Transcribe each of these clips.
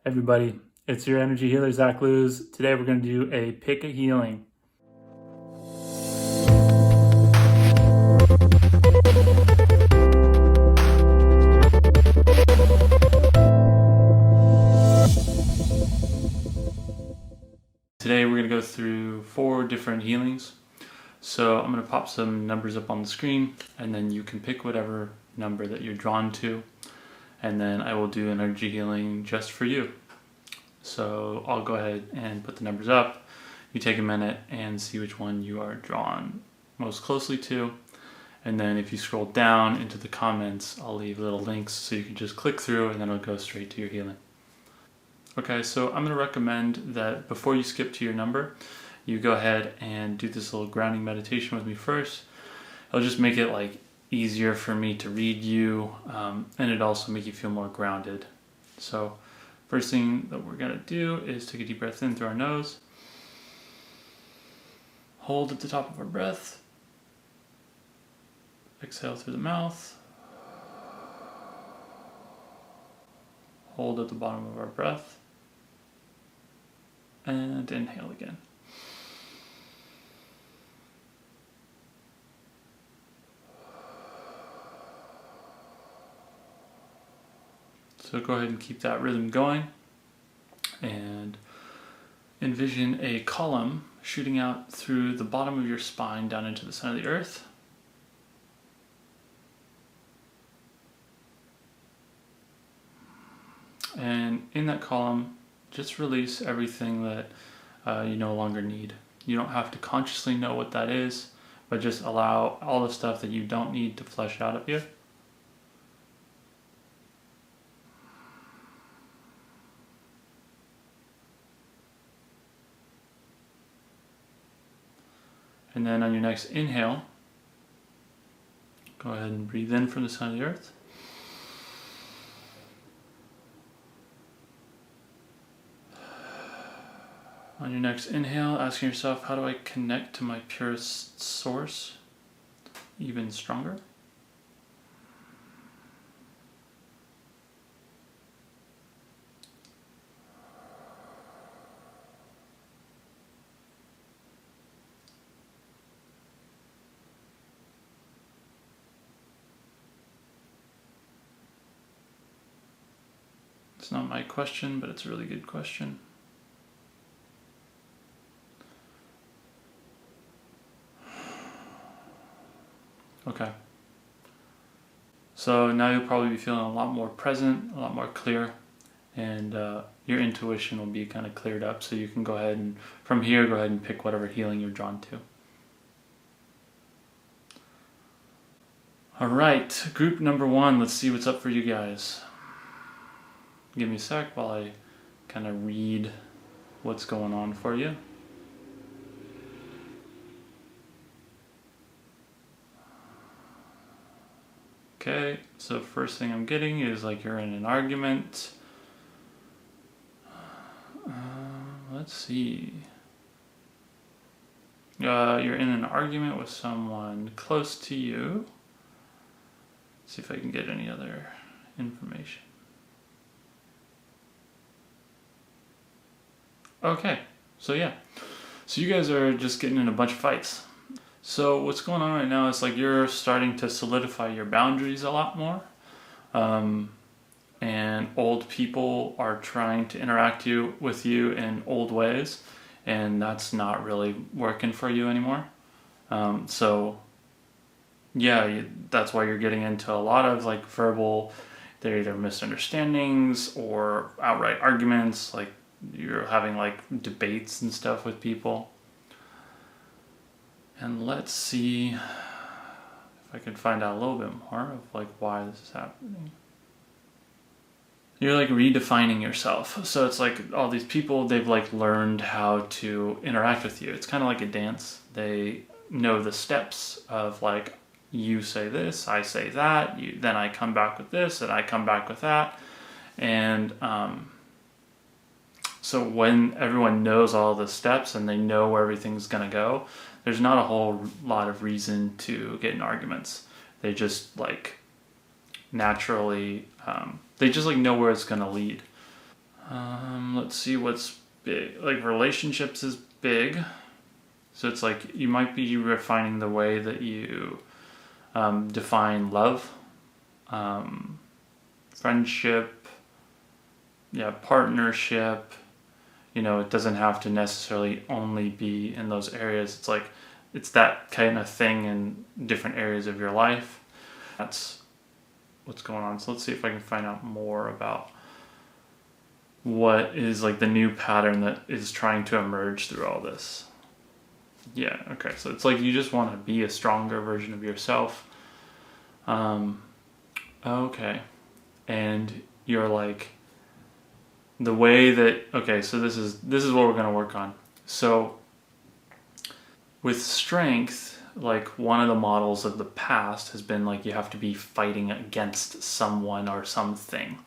Everybody, it's your energy healer, Zach Luz. Today we're going to do a pick a healing. Today we're going to go through 4 different healings. So I'm going to pop some numbers up on the screen, and then you can pick whatever number that you're drawn to, and then I will do an energy healing just for you. So I'll go ahead and put the numbers up. You take a minute and see which one you are drawn most closely to, and then if you scroll down into the comments, I'll leave little links so you can just click through and then it'll go straight to your healing. Okay, so I'm going to recommend that before you skip to your number, you go ahead and do this little grounding meditation with me first. It'll just make it easier for me to read you, and it also make you feel more grounded. So first thing that we're going to do is take a deep breath in through our nose. Hold at the top of our breath. Exhale through the mouth. Hold at the bottom of our breath. And inhale again. So go ahead and keep that rhythm going, and envision a column shooting out through the bottom of your spine down into the center of the earth. And in that column, just release everything that you no longer need. You don't have to consciously know what that is, but just allow all the stuff that you don't need to flesh out of you. And then on your next inhale, go ahead and breathe in from the center of the earth. On your next inhale, asking yourself, how do I connect to my purest source even stronger? It's not my question, but it's a really good question. Okay. So now you'll probably be feeling a lot more present, a lot more clear, and your intuition will be kind of cleared up, so you can go ahead and, from here, go ahead and pick whatever healing you're drawn to. All right, group number 1, let's see what's up for you guys. Give me a sec while I kind of read what's going on for you. Okay, so first thing I'm getting is you're in an argument. Let's see. You're in an argument with someone close to you. Let's see if I can get any other information. Okay, so yeah. So you guys are just getting in a bunch of fights. So what's going on right now is you're starting to solidify your boundaries a lot more. And old people are trying to interact with you in old ways, and that's not really working for you anymore. So yeah, that's why you're getting into a lot of verbal, they're either misunderstandings or outright arguments, you're having debates and stuff with people. And let's see if I can find out a little bit more of why this is happening. You're redefining yourself. So it's all these people, they've learned how to interact with you. It's kind of like a dance. They know the steps of you say this, I say that, then I come back with this, and I come back with that. And so when everyone knows all the steps and they know where everything's going to go, there's not a whole lot of reason to get in arguments. They just naturally, they just know where it's going to lead. let's see what's big. Like relationships is big. So it's like you might be refining the way that you define love, friendship, partnership. It doesn't have to necessarily only be in those areas. It's like it's that kind of thing in different areas of your life. That's what's going on. So let's see if I can find out more about what is like the new pattern that is trying to emerge through all this. Yeah, okay. So it's like you just want to be a stronger version of yourself. Okay. And you're like the way that, okay, so this is what we're going to work on. So with strength, like one of the models of the past has been like you have to be fighting against someone or something.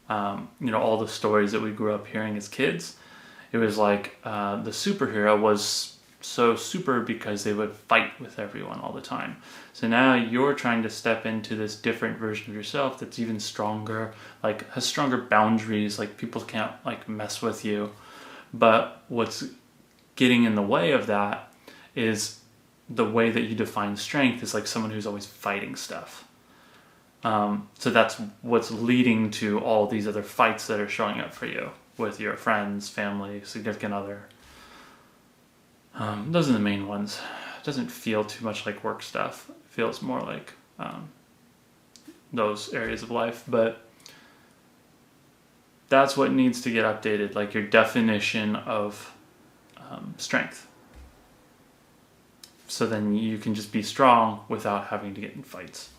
All the stories that we grew up hearing as kids, it was like the superhero was so super because they would fight with everyone all the time. So now you're trying to step into this different version of yourself that's even stronger, like has stronger boundaries, like people can't like mess with you. But what's getting in the way of that is the way that you define strength is like someone who's always fighting stuff. So that's what's leading to all these other fights that are showing up for you with your friends, family, significant other. Those are the main ones. It doesn't feel too much like work stuff. It feels more like those areas of life. But that's what needs to get updated, like your definition of strength. So then you can just be strong without having to get in fights.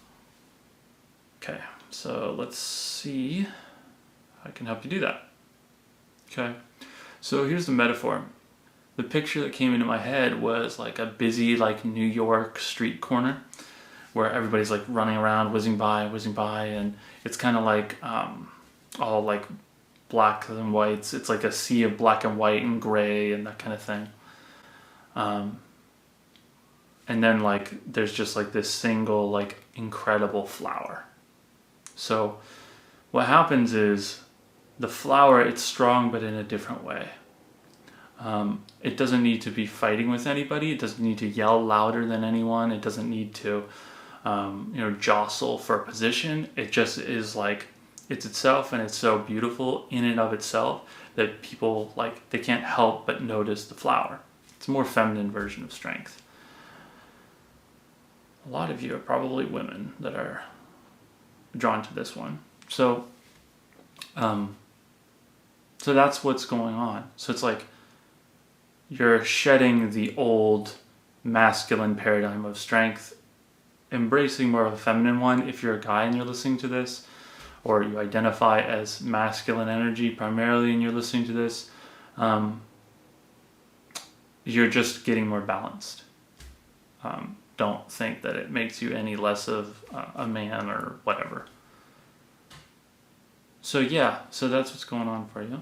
Okay, so let's see how I can help you do that. Okay, so here's the metaphor. The picture that came into my head was like a busy like New York street corner where everybody's like running around, whizzing by, and it's kind of like all like black and whites. It's like a sea of black and white and gray and that kind of thing. And then like there's just like this single like incredible flower. So what happens is the flower, it's strong but in a different way. It doesn't need to be fighting with anybody. It doesn't need to yell louder than anyone. It doesn't need to, jostle for a position. It just is like, it's itself, and it's so beautiful in and of itself that people like, they can't help but notice the flower. It's a more feminine version of strength. A lot of you are probably women that are drawn to this one. So that's what's going on. So it's like, you're shedding the old masculine paradigm of strength, embracing more of a feminine one. If you're a guy and you're listening to this, or you identify as masculine energy primarily and you're listening to this, you're just getting more balanced. Don't think that it makes you any less of a man or whatever. So so that's what's going on for you.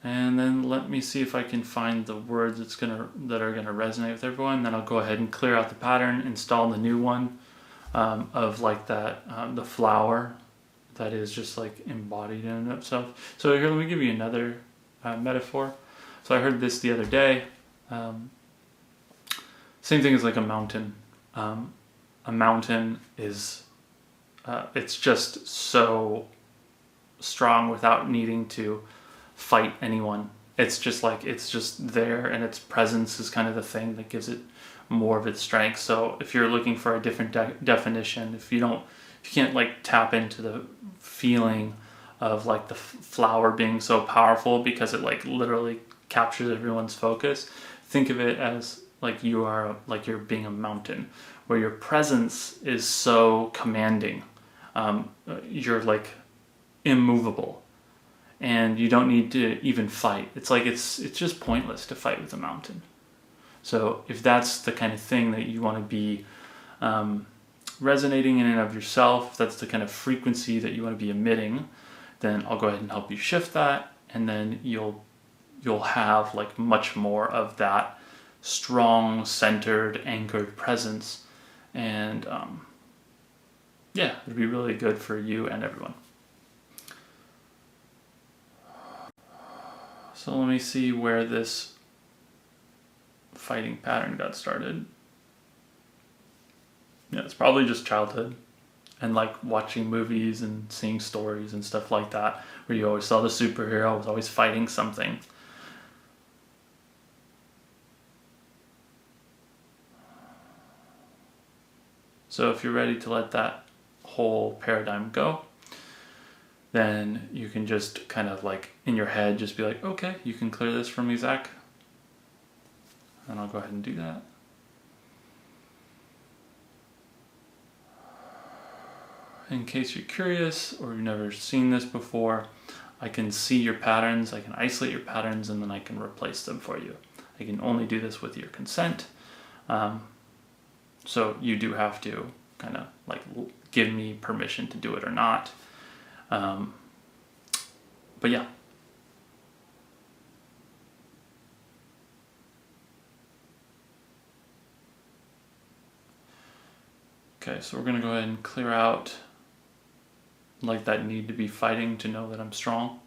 And then let me see if I can find the words that are gonna resonate with everyone. Then I'll go ahead and clear out the pattern, install the new one of like that, the flower that is just like embodied in itself. So here, let me give you another metaphor. So I heard this the other day. Same thing as like a mountain. A mountain is, it's just so strong without needing to fight anyone. It's just like, it's just there, and its presence is kind of the thing that gives it more of its strength. So if you're looking for a different definition, if you can't like tap into the feeling of like the flower being so powerful because it like literally captures everyone's focus, think of it as like you're being a mountain where your presence is so commanding. You're like immovable, and you don't need to even fight. It's like it's just pointless to fight with a mountain. So if that's the kind of thing that you want to be resonating in and of yourself, if that's the kind of frequency that you want to be emitting, then I'll go ahead and help you shift that, and then you'll have like much more of that strong, centered, anchored presence, and it'd be really good for you and everyone. So let me see where this fighting pattern got started. Yeah, it's probably just childhood and like watching movies and seeing stories and stuff like that, where you always saw the superhero was always fighting something. So if you're ready to let that whole paradigm go, then you can just kind of like in your head just be like, okay, you can clear this for me, Zach. And I'll go ahead and do that. In case you're curious or you've never seen this before, I can see your patterns, I can isolate your patterns, and then I can replace them for you. I can only do this with your consent. So you do have to kind of like give me permission to do it or not. But yeah. Okay, so we're gonna go ahead and clear out like that need to be fighting to know that I'm strong.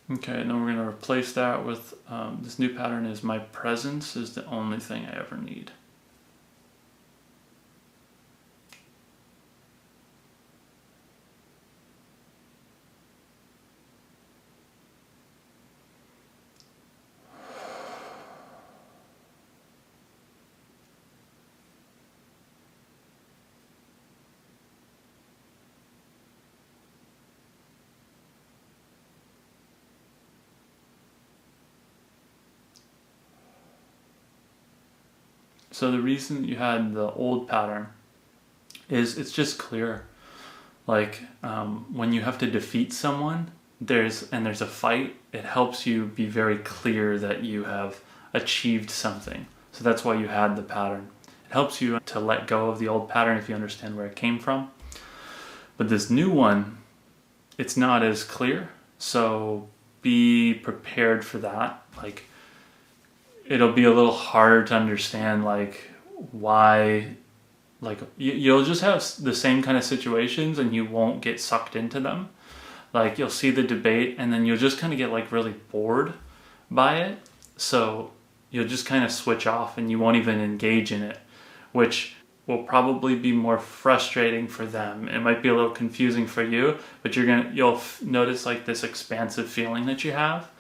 Okay, and then we're going to replace that with this new pattern is my presence is the only thing I ever need. So the reason you had the old pattern is it's just clear. Like when you have to defeat someone, there's a fight, it helps you be very clear that you have achieved something. So that's why you had the pattern. It helps you to let go of the old pattern if you understand where it came from. But this new one, it's not as clear. So be prepared for that. Like it'll be a little hard to understand like why, like you'll just have the same kind of situations and you won't get sucked into them. Like you'll see the debate and then you'll just kind of get like really bored by it. So you'll just kind of switch off and you won't even engage in it, which will probably be more frustrating for them. It might be a little confusing for you, but you'll notice like this expansive feeling that you have.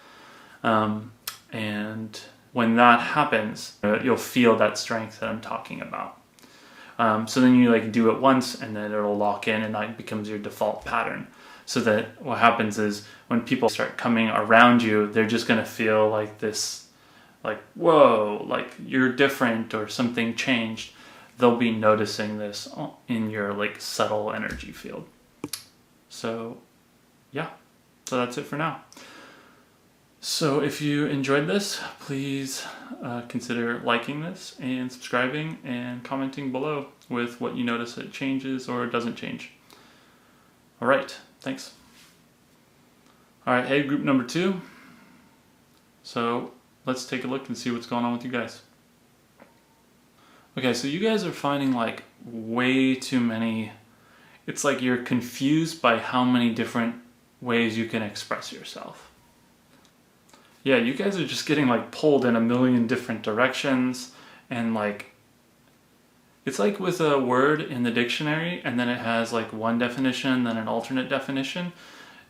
And when that happens, you'll feel that strength that I'm talking about. So then you like do it once and then it'll lock in and that becomes your default pattern. So that what happens is when people start coming around you, they're just going to feel like this, like, whoa, like you're different or something changed. They'll be noticing this in your like subtle energy field. So yeah, so that's it for now. So if you enjoyed this, please consider liking this and subscribing and commenting below with what you notice that changes or doesn't change. All right, thanks. All right, hey, group number 2. So let's take a look and see what's going on with you guys. Okay, so you guys are finding like way too many, it's like you're confused by how many different ways you can express yourself. Yeah, you guys are just getting like pulled in a million different directions, and like it's like with a word in the dictionary and then it has like one definition, then an alternate definition.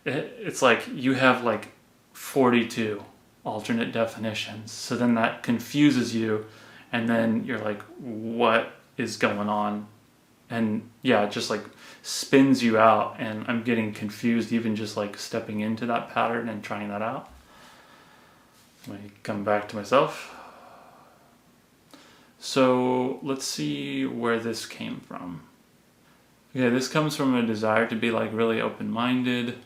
It's like you have like 42 alternate definitions. So then that confuses you and then you're like, what is going on? And yeah, it just like spins you out, and I'm getting confused even just like stepping into that pattern and trying that out. Let me come back to myself. So let's see where this came from. Okay, this comes from a desire to be like really open-minded.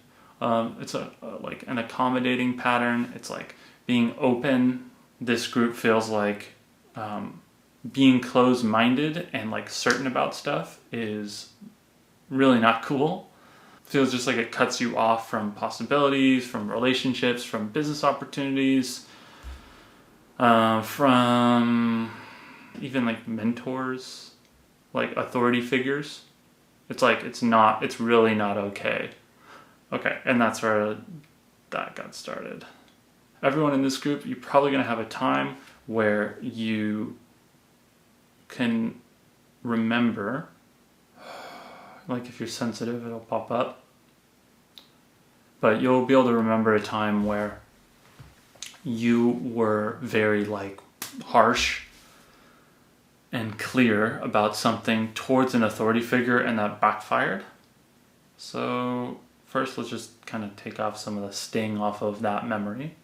It's like an accommodating pattern. It's like being open. This group feels like being closed-minded and like certain about stuff is really not cool. Feels just like it cuts you off from possibilities, from relationships, from business opportunities, from even like mentors, like authority figures. It's like it's really not okay. Okay, and that's where that got started. Everyone in this group, you're probably going to have a time where you can remember, like if you're sensitive, it'll pop up. But you'll be able to remember a time where you were very like harsh and clear about something towards an authority figure and that backfired. So first, let's just kind of take off some of the sting off of that memory.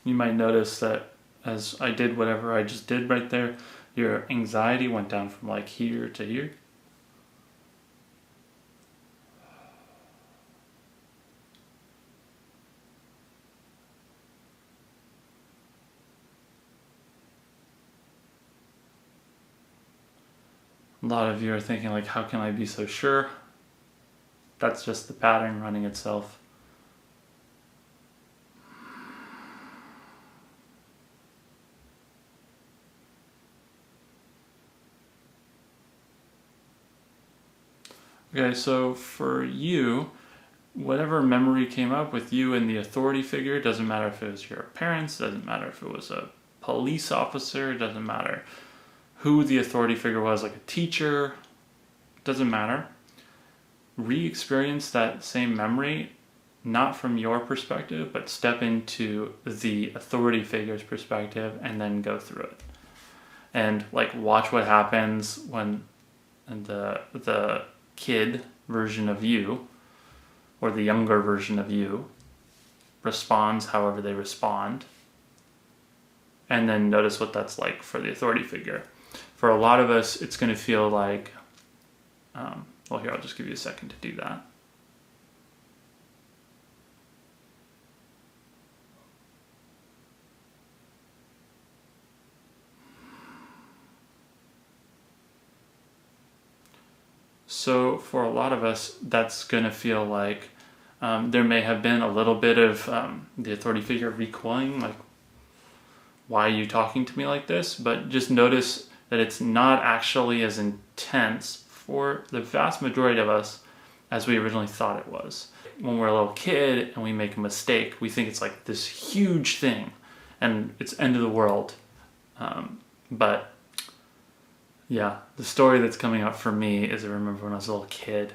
You might notice that as I did whatever I just did right there, your anxiety went down from like here to here. A lot of you are thinking like, how can I be so sure? That's just the pattern running itself. Okay, so for you, whatever memory came up with you and the authority figure, doesn't matter if it was your parents, doesn't matter if it was a police officer, doesn't matter who the authority figure was, like a teacher, doesn't matter. Re-experience that same memory, not from your perspective, but step into the authority figure's perspective and then go through it. And like watch what happens when the kid version of you, or the younger version of you, responds however they respond. And then notice what that's like for the authority figure. For a lot of us, it's going to feel like, well, here, I'll just give you a second to do that. So for a lot of us, that's going to feel like there may have been a little bit of the authority figure recoiling, like, why are you talking to me like this? But just notice that it's not actually as intense for the vast majority of us as we originally thought it was. When we're a little kid and we make a mistake, we think it's like this huge thing and it's end of the world. But yeah, the story that's coming up for me is I remember when I was a little kid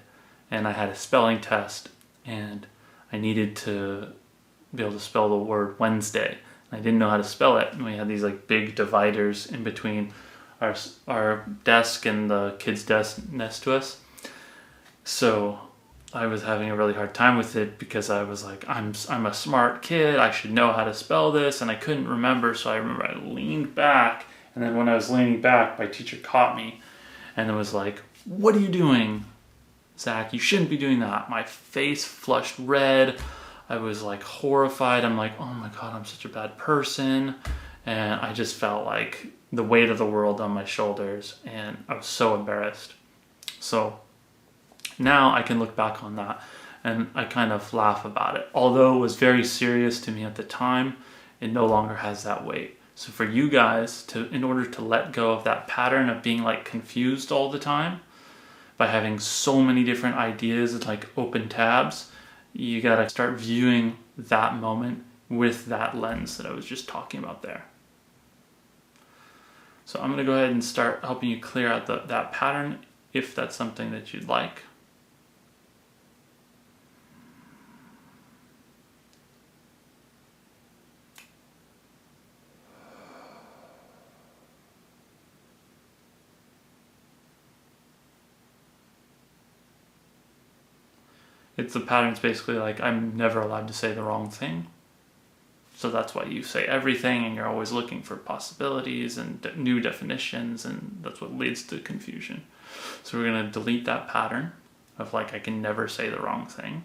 and I had a spelling test and I needed to be able to spell the word Wednesday. I didn't know how to spell it, and we had these like big dividers in between our desk and the kids' desk next to us. So I was having a really hard time with it because I was like, I'm a smart kid, I should know how to spell this, and I couldn't remember. So I remember I leaned back, and then when I was leaning back, my teacher caught me and it was like, "What are you doing, Zach? You shouldn't be doing that." My face flushed red. I was like horrified. I'm like, oh my God, I'm such a bad person. And I just felt like the weight of the world on my shoulders, and I was so embarrassed. So now I can look back on that and I kind of laugh about it. Although it was very serious to me at the time, it no longer has that weight. So for you guys, in order to let go of that pattern of being like confused all the time, by having so many different ideas and like open tabs, you gotta start viewing that moment with that lens that I was just talking about there. So I'm gonna go ahead and start helping you clear out that pattern if that's something that you'd like. The pattern's basically like, I'm never allowed to say the wrong thing. So that's why you say everything, and you're always looking for possibilities and new definitions, and that's what leads to confusion. So we're going to delete that pattern of like, I can never say the wrong thing.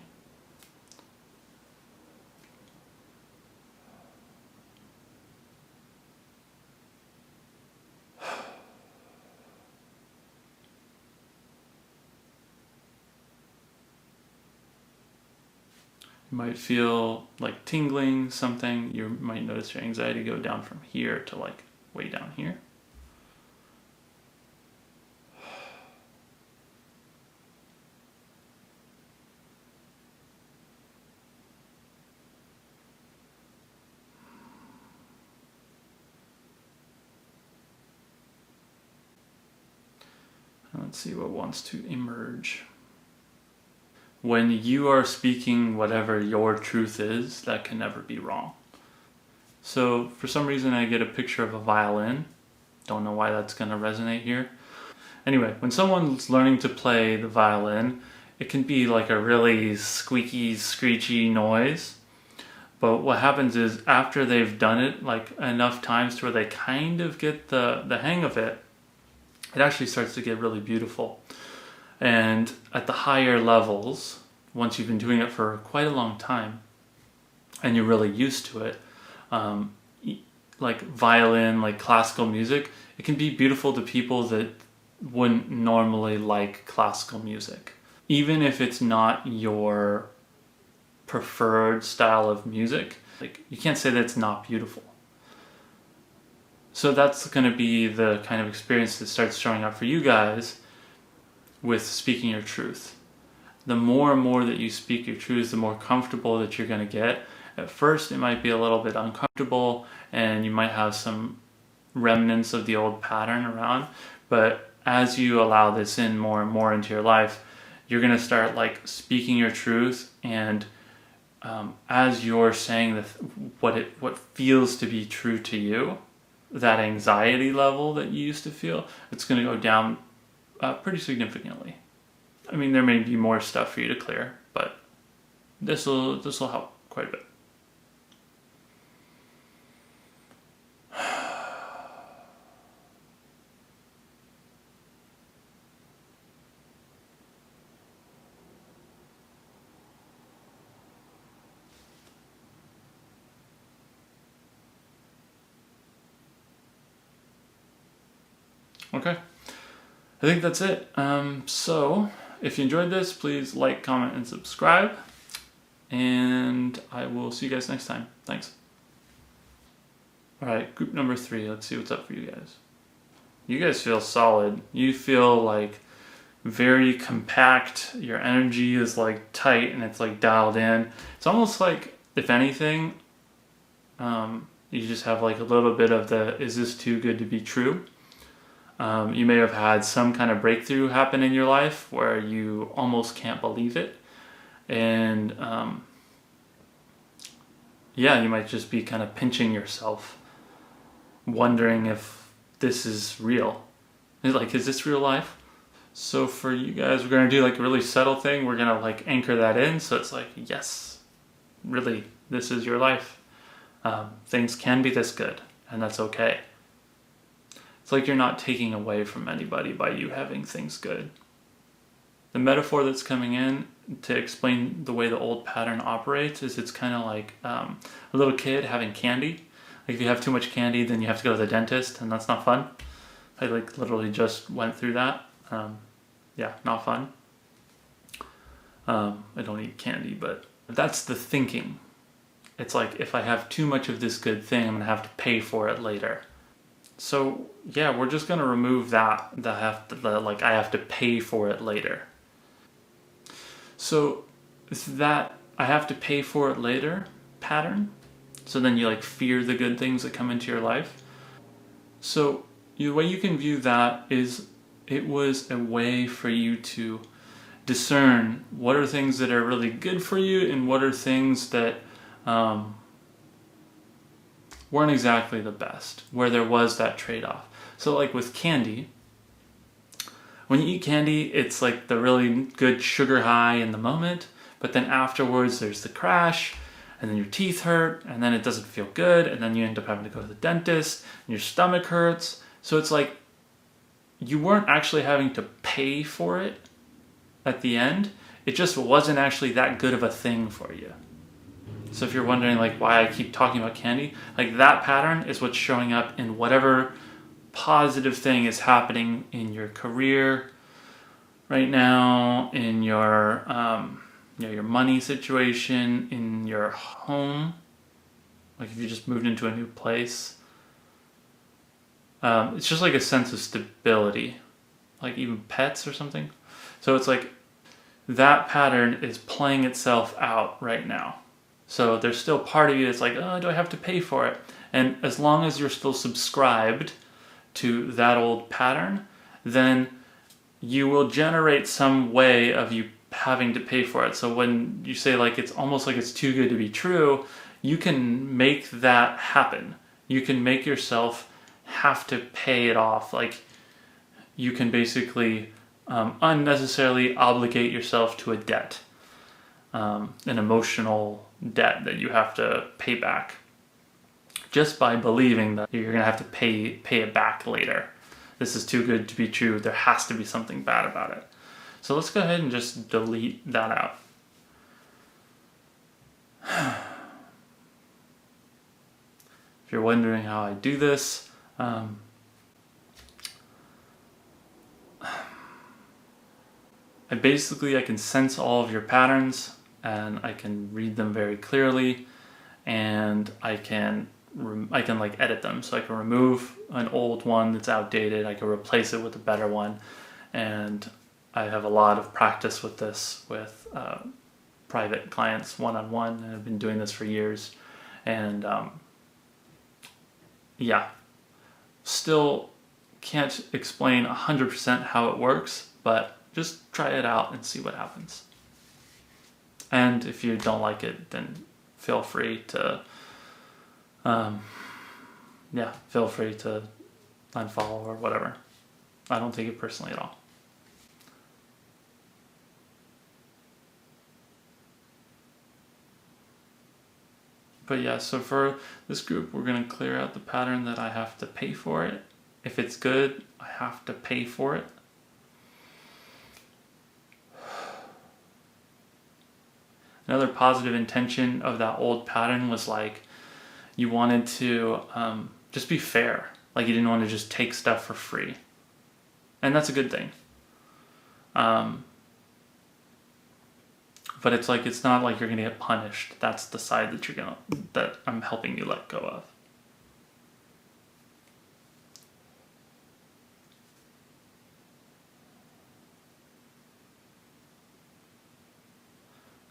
You might feel like tingling something. You might notice your anxiety go down from here to like way down here. Let's see what wants to emerge. When you are speaking whatever your truth is, that can never be wrong. So for some reason I get a picture of a violin. Don't know why that's going to resonate here. Anyway, when someone's learning to play the violin, it can be like a really squeaky, screechy noise. But what happens is after they've done it like enough times to where they kind of get the hang of it, it actually starts to get really beautiful. And at the higher levels, once you've been doing it for quite a long time and you're really used to it, like violin, like classical music, it can be beautiful to people that wouldn't normally like classical music. Even if it's not your preferred style of music, like you can't say that it's not beautiful. So that's going to be the kind of experience that starts showing up for you guys with speaking your truth. The more and more that you speak your truth, the more comfortable that you're going to get. At first, it might be a little bit uncomfortable, and you might have some remnants of the old pattern around. But as you allow this in more and more into your life, you're going to start like speaking your truth, and as you're saying what feels to be true to you, that anxiety level that you used to feel, it's going to go down pretty significantly. I mean, there may be more stuff for you to clear, but this will help quite a bit. Okay, I think that's it. So if you enjoyed this, please like, comment, and subscribe. And I will see you guys next time. Thanks. All right, group number 3. Let's see what's up for you guys. You guys feel solid. You feel like very compact. Your energy is like tight and it's like dialed in. It's almost like, if anything, you just have like a little bit of the, is this too good to be true? You may have had some kind of breakthrough happen in your life where you almost can't believe it. And yeah, you might just be kind of pinching yourself, wondering if this is real. Like, is this real life? So for you guys, we're going to do like a really subtle thing. We're going to like anchor that in. So it's like, yes, really, this is your life. Things can be this good, and that's okay. It's like you're not taking away from anybody by you having things good. The metaphor that's coming in to explain the way the old pattern operates is it's kind of like a little kid having candy. Like if you have too much candy, then you have to go to the dentist, and that's not fun. I like literally just went through that. Yeah, not fun. I don't eat candy, but that's the thinking. It's like, if I have too much of this good thing, I'm gonna have to pay for it later. So yeah, we're just gonna remove that. I have to pay for it later. So that I have to pay for it later pattern. So then you like fear the good things that come into your life. So the way you can view that is, it was a way for you to discern what are things that are really good for you and what are things that weren't exactly the best, where there was that trade-off. So like with candy, when you eat candy, it's like the really good sugar high in the moment, but then afterwards there's the crash, and then your teeth hurt, and then it doesn't feel good, and then you end up having to go to the dentist, and your stomach hurts. So it's like you weren't actually having to pay for it at the end. It just wasn't actually that good of a thing for you. So if you're wondering like why I keep talking about candy, like that pattern is what's showing up in whatever positive thing is happening in your career right now, in your your money situation, in your home. Like if you just moved into a new place, it's just like a sense of stability, like even pets or something. So it's like that pattern is playing itself out right now. So there's still part of you that's like, oh, do I have to pay for it? And as long as you're still subscribed to that old pattern, then you will generate some way of you having to pay for it. So when you say like it's almost like it's too good to be true, you can make that happen. You can make yourself have to pay it off. Like you can basically unnecessarily obligate yourself to a debt, an emotional debt that you have to pay back, just by believing that you're gonna have to pay it back later. This is too good to be true. There has to be something bad about it. So let's go ahead and just delete that out. If you're wondering how I do this, I can sense all of your patterns, and I can read them very clearly, and I can like edit them. So I can remove an old one that's outdated, I can replace it with a better one, and I have a lot of practice with this with private clients one-on-one, and I've been doing this for years. And yeah, still can't explain 100% how it works, but just try it out and see what happens. And if you don't like it, then feel free to unfollow or whatever. I don't take it personally at all. But yeah, so for this group, we're going to clear out the pattern that I have to pay for it. If it's good, I have to pay for it. Another positive intention of that old pattern was like you wanted to just be fair. Like you didn't want to just take stuff for free. And that's a good thing. But it's like, it's not like you're going to get punished. That's the side that I'm helping you let go of.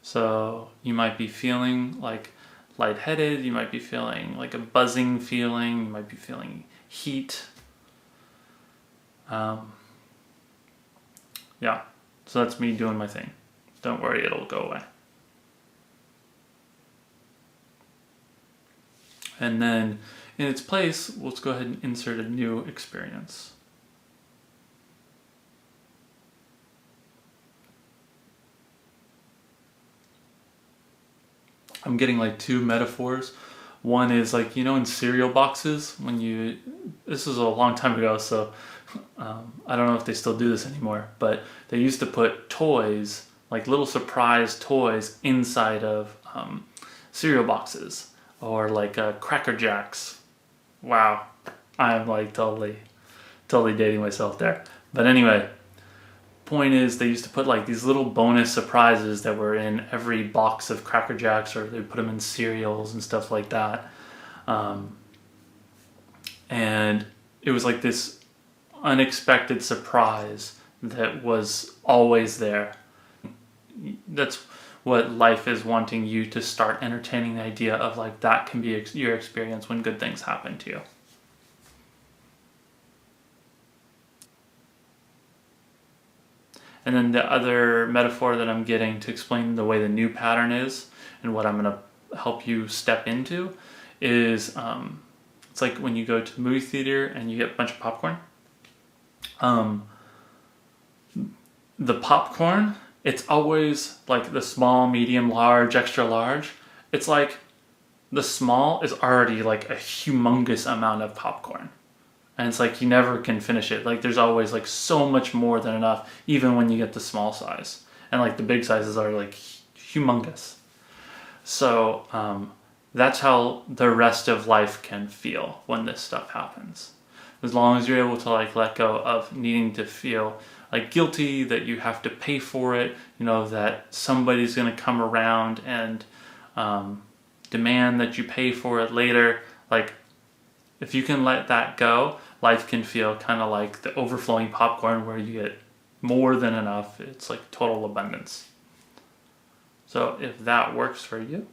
So you might be feeling like lightheaded, you might be feeling like a buzzing feeling, you might be feeling heat. Yeah, so that's me doing my thing. Don't worry, it'll go away. And then in its place, let's go ahead and insert a new experience. I'm getting like two metaphors. One is like, you know, in cereal boxes, this was a long time ago, so I don't know if they still do this anymore, but they used to put toys, like little surprise toys inside of cereal boxes, or like Cracker Jacks. Wow, I'm like totally dating myself there. But anyway, point is they used to put like these little bonus surprises that were in every box of Cracker Jacks, or they put them in cereals and stuff like that. And it was like this unexpected surprise that was always there. That's what life is wanting you to start entertaining, the idea of like that can be your experience when good things happen to you. And then the other metaphor that I'm getting to explain the way the new pattern is and what I'm going to help you step into is it's like when you go to the movie theater and you get a bunch of popcorn. The popcorn it's always like the small, medium, large, extra large. It's like the small is already like a humongous amount of popcorn. And it's like you never can finish it. Like there's always like so much more than enough, even when you get the small size. And like the big sizes are like humongous. So that's how the rest of life can feel when this stuff happens. As long as you're able to like let go of needing to feel like guilty that you have to pay for it, you know, that somebody's going to come around and demand that you pay for it later. Like if you can let that go, life can feel kind of like the overflowing popcorn where you get more than enough. It's like total abundance. So if that works for you,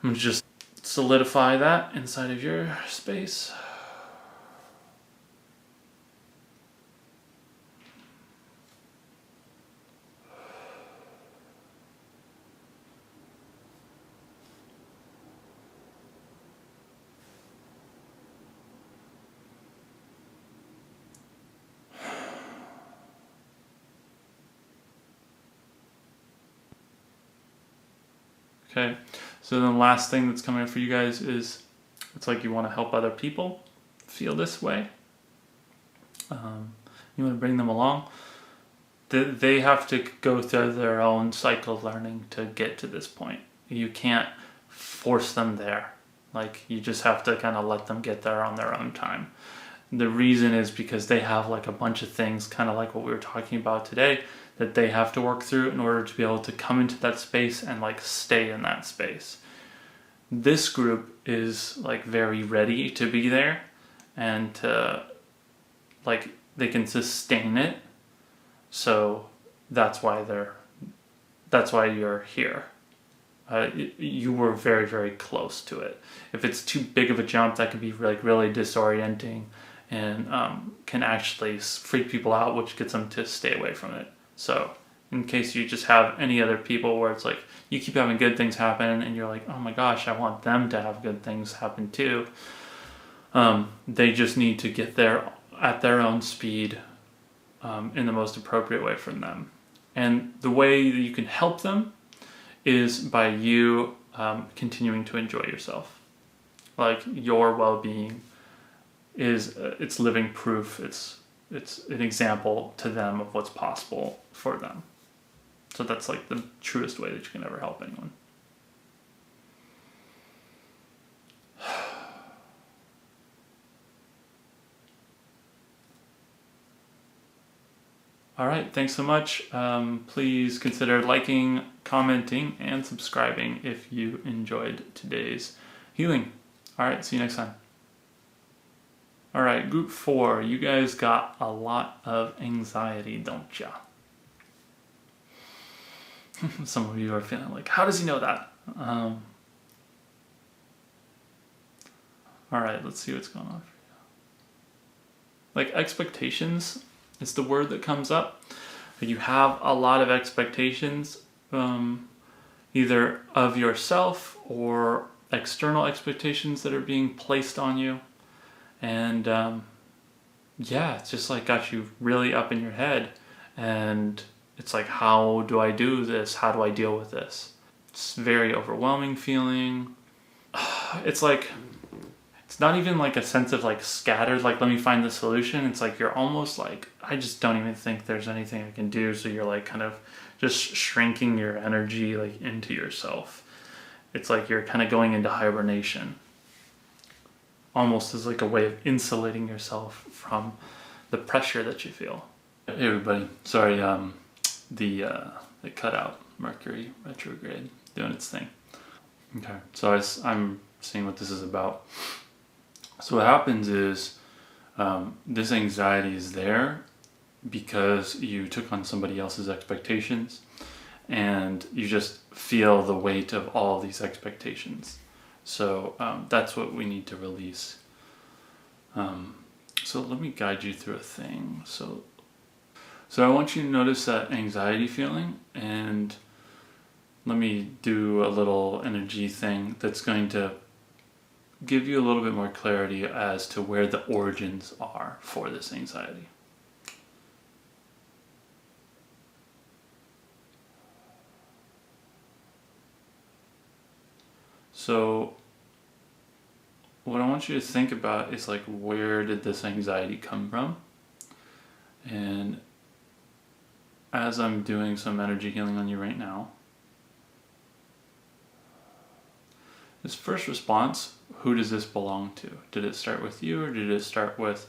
I'm going to just solidify that inside of your space. Okay, so then the last thing that's coming up for you guys is it's like you want to help other people feel this way. You want to bring them along. They have to go through their own cycle of learning to get to this point. You can't force them there. Like you just have to kind of let them get there on their own time. The reason is because they have like a bunch of things, kind of like what we were talking about today, that they have to work through in order to be able to come into that space and like stay in that space. This group is like very ready to be there and to like they can sustain it. So that's why you're here. You were very, very close to it. If it's too big of a jump, that can be like really disorienting and can actually freak people out, which gets them to stay away from it. So in case you just have any other people where it's like you keep having good things happen and you're like, oh my gosh, I want them to have good things happen too. They just need to get there at their own speed in the most appropriate way for them. And the way that you can help them is by you continuing to enjoy yourself. Like your well-being is it's living proof. It's an example to them of what's possible for them. So that's like the truest way that you can ever help anyone. All right, thanks so much. Please consider liking, commenting, and subscribing if you enjoyed today's healing. All right, see you next time. All right, group 4, you guys got a lot of anxiety, don't ya? Some of you are feeling like, how does he know that? All right, let's see what's going on for you. Like expectations is the word that comes up. You have a lot of expectations, either of yourself or external expectations that are being placed on you. And yeah, it's just like got you really up in your head. And it's like, how do I do this? How do I deal with this? It's a very overwhelming feeling. It's like, it's not even like a sense of like scattered, like let me find the solution. It's like you're almost like, I just don't even think there's anything I can do. So you're like kind of just shrinking your energy like into yourself. It's like you're kind of going into hibernation. Almost as like a way of insulating yourself from the pressure that you feel. Hey everybody, sorry, it cut out. Mercury retrograde doing its thing. Okay, so I'm seeing what this is about. So what happens is this anxiety is there because you took on somebody else's expectations and you just feel the weight of all these expectations. So that's what we need to release. So let me guide you through a thing. So I want you to notice that anxiety feeling, and let me do a little energy thing that's going to give you a little bit more clarity as to where the origins are for this anxiety. So what I want you to think about is like, where did this anxiety come from? And as I'm doing some energy healing on you right now, this first response, who does this belong to? Did it start with you, or did it start with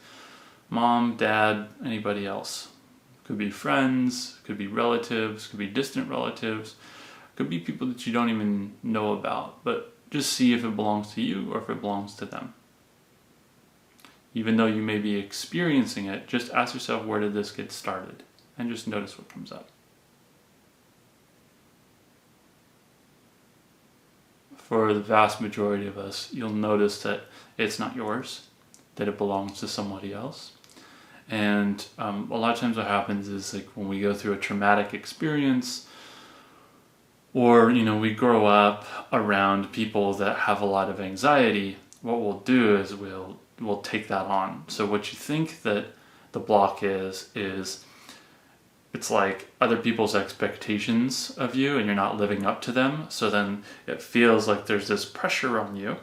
mom, dad, anybody else? Could be friends, could be relatives, could be distant relatives, could be people that you don't even know about, but just see if it belongs to you or if it belongs to them. Even though you may be experiencing it, just ask yourself, where did this get started? And just notice what comes up. For the vast majority of us, you'll notice that it's not yours, that it belongs to somebody else. And a lot of times what happens is, like, when we go through a traumatic experience, or we grow up around people that have a lot of anxiety, what we'll do is we'll take that on. So what you think that the block is it's like other people's expectations of you, and you're not living up to them. So then it feels like there's this pressure on you,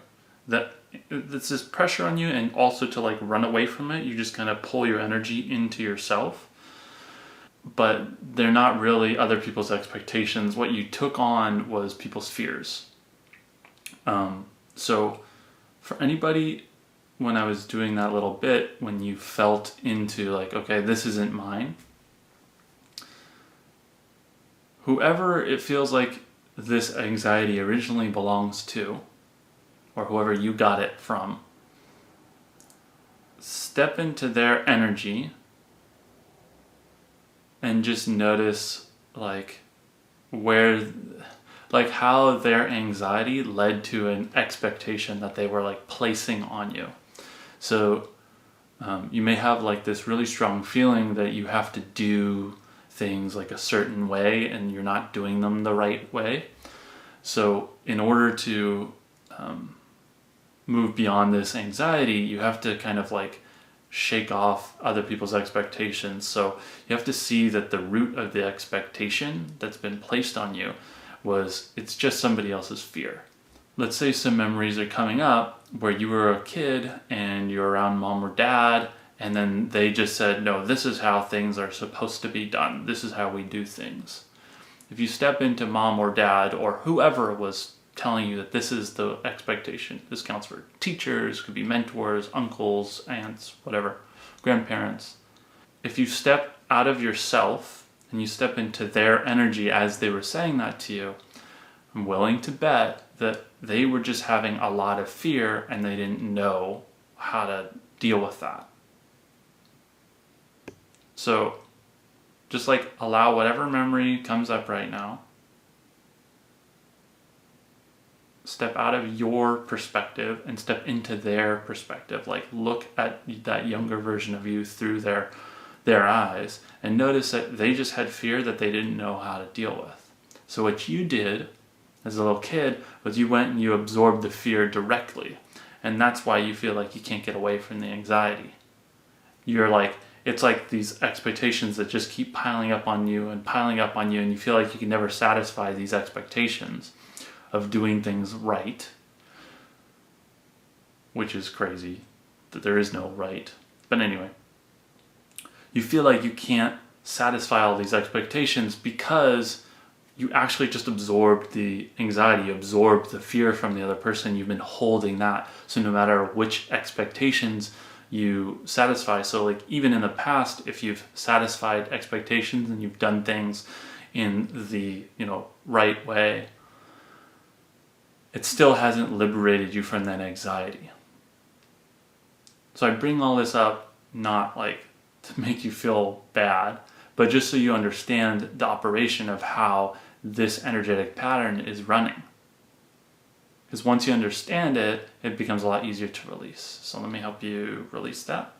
and also to like run away from it, you just kind of pull your energy into yourself. But they're not really other people's expectations. What you took on was people's fears. So for anybody, when I was doing that little bit, when you felt into like, okay, this isn't mine, whoever it feels like this anxiety originally belongs to, or whoever you got it from, step into their energy and just notice like how their anxiety led to an expectation that they were like placing on you. So you may have like this really strong feeling that you have to do things like a certain way and you're not doing them the right way. So in order to move beyond this anxiety, you have to kind of like shake off other people's expectations. So you have to see that the root of the expectation that's been placed on you it's just somebody else's fear. Let's say some memories are coming up where you were a kid and you're around mom or dad, and then they just said, no, this is how things are supposed to be done. This is how we do things. If you step into mom or dad or whoever was telling you that this is the expectation, this counts for teachers, could be mentors, uncles, aunts, whatever, grandparents. If you step out of yourself and you step into their energy as they were saying that to you, I'm willing to bet that they were just having a lot of fear and they didn't know how to deal with that. So just like allow whatever memory comes up right now. Step out of your perspective and step into their perspective. Like look at that younger version of you through their eyes and notice that they just had fear that they didn't know how to deal with. So what you did as a little kid was you went and you absorbed the fear directly. And that's why you feel like you can't get away from the anxiety. It's like these expectations that just keep piling up on you, and you feel like you can never satisfy these expectations of doing things right, which is crazy that there is no right. But anyway, you feel like you can't satisfy all these expectations because you actually just absorbed the anxiety, absorbed the fear from the other person. You've been holding that. So no matter which expectations you satisfy, so like even in the past, if you've satisfied expectations and you've done things in the right way, it still hasn't liberated you from that anxiety. So I bring all this up not like to make you feel bad, but just so you understand the operation of how this energetic pattern is running. Because once you understand it, it becomes a lot easier to release. So let me help you release that.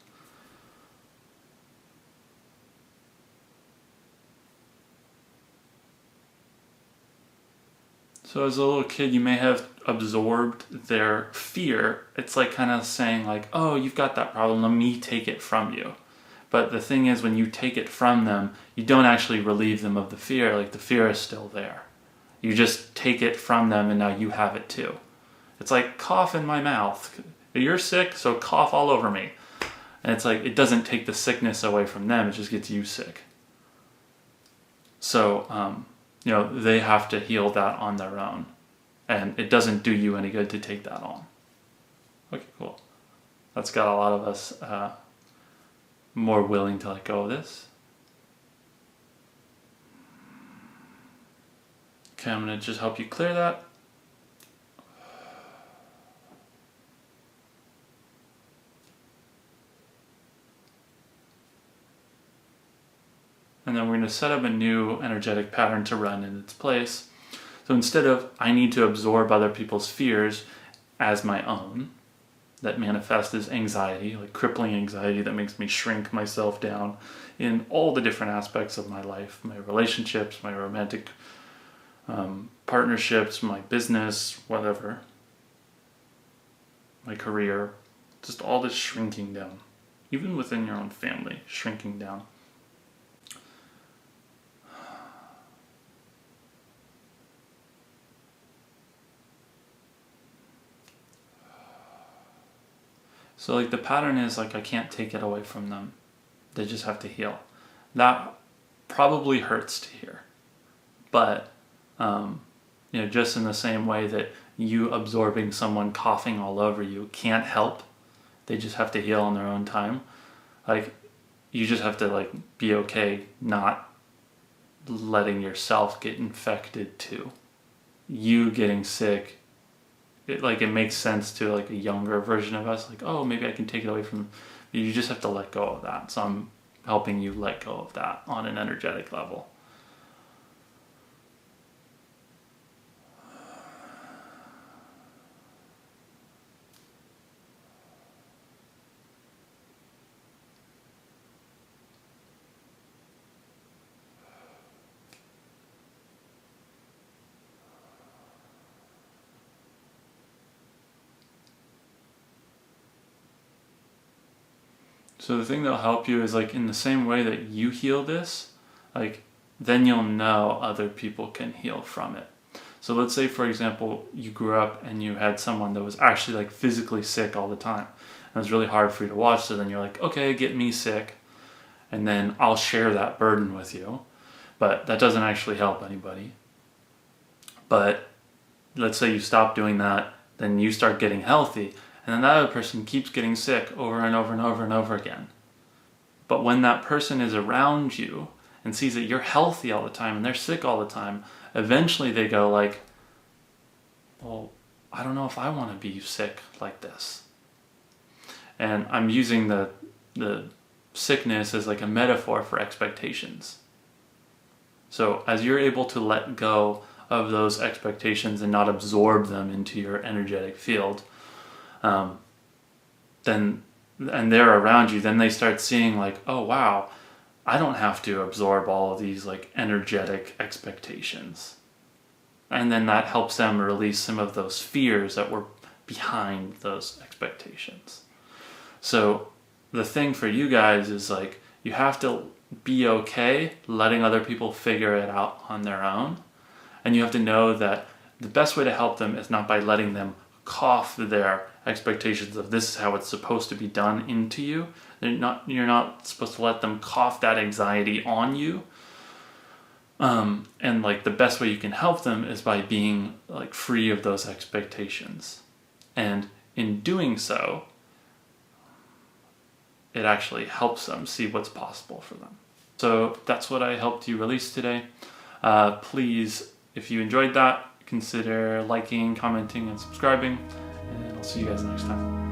So as a little kid, you may have absorbed their fear. It's like kind of saying like, oh, you've got that problem, let me take it from you. But the thing is, when you take it from them, you don't actually relieve them of the fear. Like the fear is still there. You just take it from them and now you have it too. It's like, cough in my mouth. You're sick, so cough all over me. And it's like, it doesn't take the sickness away from them, it just gets you sick. So, you know, they have to heal that on their own. And it doesn't do you any good to take that on. Okay, cool. That's got a lot of us more willing to let go of this. Okay, I'm going to just help you clear that. And then we're going to set up a new energetic pattern to run in its place. So instead of, I need to absorb other people's fears as my own, that manifest as anxiety, like crippling anxiety that makes me shrink myself down in all the different aspects of my life, my relationships, my romantic partnerships, my business, whatever, my career, just all this shrinking down, even within your own family, shrinking down. So like the pattern is like, I can't take it away from them. They just have to heal. That probably hurts to hear. But, you know, just in the same way that you absorbing someone coughing all over you can't help. They just have to heal on their own time. Like, you just have to like be okay not letting yourself get infected too. You getting sick, it makes sense to like a younger version of us, like, oh, maybe I can take it away from them. You just have to let go of that. So I'm helping you let go of that on an energetic level. So the thing that'll help you is like in the same way that you heal this, like then you'll know other people can heal from it. So let's say, for example, you grew up and you had someone that was actually like physically sick all the time. And it was really hard for you to watch. So then you're like, okay, get me sick. And then I'll share that burden with you. But that doesn't actually help anybody. But let's say you stop doing that, then you start getting healthy. And then that other person keeps getting sick over and over and over and over again. But when that person is around you and sees that you're healthy all the time and they're sick all the time, eventually they go like, well, I don't know if I want to be sick like this. And I'm using the sickness as like a metaphor for expectations. So as you're able to let go of those expectations and not absorb them into your energetic field, then, and they're around you, then they start seeing like, oh wow, I don't have to absorb all of these like energetic expectations. And then that helps them release some of those fears that were behind those expectations. So the thing for you guys is like, you have to be okay letting other people figure it out on their own. And you have to know that the best way to help them is not by letting them cough their expectations of this is how it's supposed to be done into you. You're not supposed to let them cough that anxiety on you. And like the best way you can help them is by being like free of those expectations. And in doing so, it actually helps them see what's possible for them. So that's what I helped you release today. Please, if you enjoyed that, consider liking, commenting, and subscribing. And I'll see you guys next time.